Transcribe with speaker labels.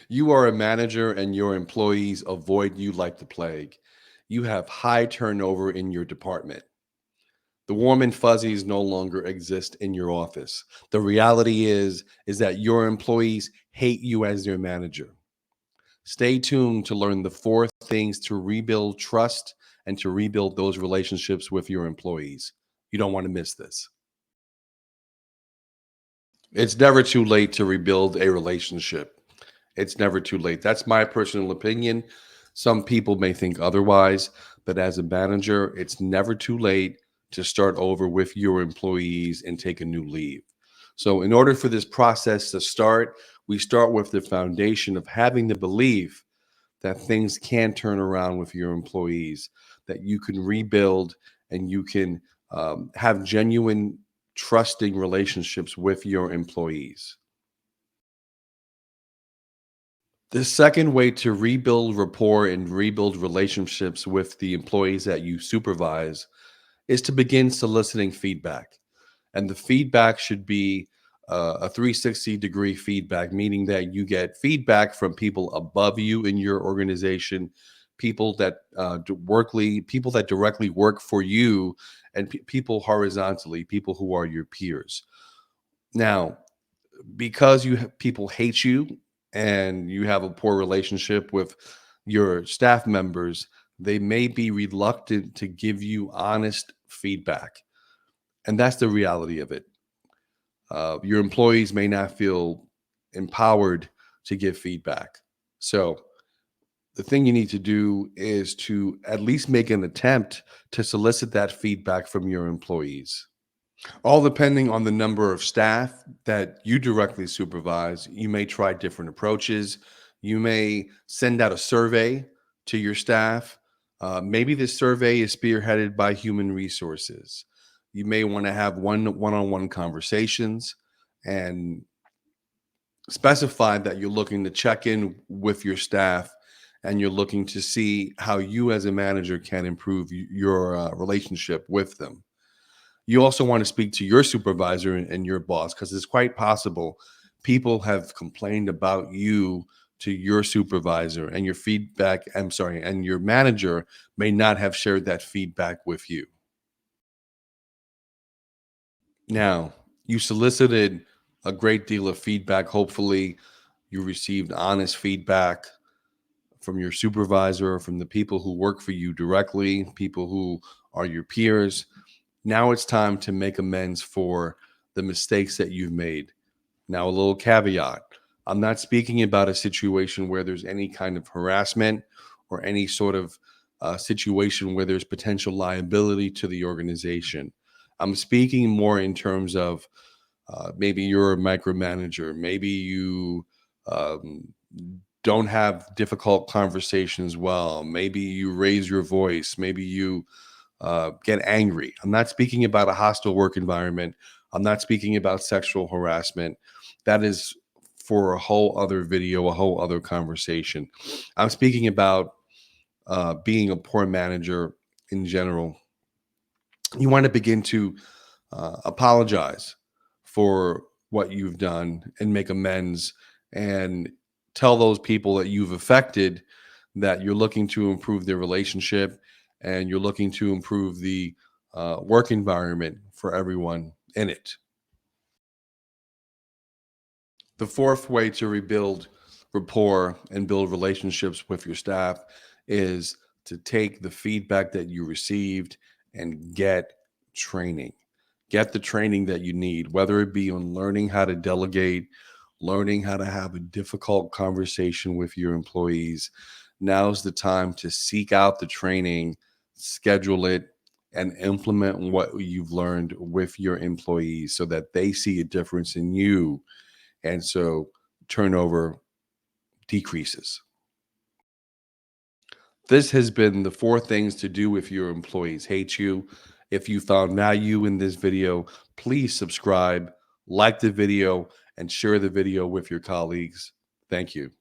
Speaker 1: You are a manager and your employees avoid you like the plague. You have high turnover in your department. The warm and fuzzies no longer exist in your office. The reality is that your employees hate you as their manager. Stay tuned to learn the four things to rebuild trust and to rebuild those relationships with your employees. You don't want to miss this. It's never too late to rebuild a relationship. It's never too late. That's my personal opinion. Some people may think otherwise, but as a manager, it's never too late to start over with your employees and take a new leave. So, in order for this process to start, we start with the foundation of having the belief that things can turn around with your employees, that you can rebuild and you can have genuine, trusting relationships with your employees. The second way to rebuild rapport and rebuild relationships with the employees that you supervise is to begin soliciting feedback. And the feedback should be a 360-degree feedback, meaning that you get feedback from people above you in your organization, people that people that directly work for you, and people horizontally, people who are your peers. Now, because people hate you and you have a poor relationship with your staff members, they may be reluctant to give you honest feedback. And that's the reality of it. Your employees may not feel empowered to give feedback. So, the thing you need to do is to at least make an attempt to solicit that feedback from your employees. All depending on the number of staff that you directly supervise, you may try different approaches. You may send out a survey to your staff. Maybe this survey is spearheaded by human resources. You may want to have one-on-one conversations and specify that you're looking to check in with your staff and you're looking to see how you as a manager can improve your relationship with them. You also want to speak to your supervisor and your boss because it's quite possible people have complained about you to your supervisor and your feedback, I'm sorry, and your manager may not have shared that feedback with you. Now, you solicited a great deal of feedback. Hopefully, you received honest feedback from your supervisor, from the people who work for you directly, people who are your peers. Now it's time to make amends for the mistakes that you've made. Now, a little caveat. I'm not speaking about a situation where there's any kind of harassment or any sort of situation where there's potential liability to the organization. I'm speaking more in terms of maybe you're a micromanager. Maybe you um, don't have difficult conversations well. Maybe you raise your voice. Maybe you get angry. I'm not speaking about a hostile work environment. I'm not speaking about sexual harassment. That is for a whole other video, a whole other conversation. I'm speaking about being a poor manager in general. You want to begin to apologize for what you've done and make amends and tell those people that you've affected that you're looking to improve their relationship and you're looking to improve the work environment for everyone in it. The fourth way to rebuild rapport and build relationships with your staff is to take the feedback that you received and get training. Get the training that you need, whether it be on learning how to delegate, learning how to have a difficult conversation with your employees. Now's the time to seek out the training, schedule it, and implement what you've learned with your employees so that they see a difference in you and so turnover decreases. This has been the four things to do if your employees hate you. If you found value in this video, please subscribe, like the video, and share the video with your colleagues. Thank you.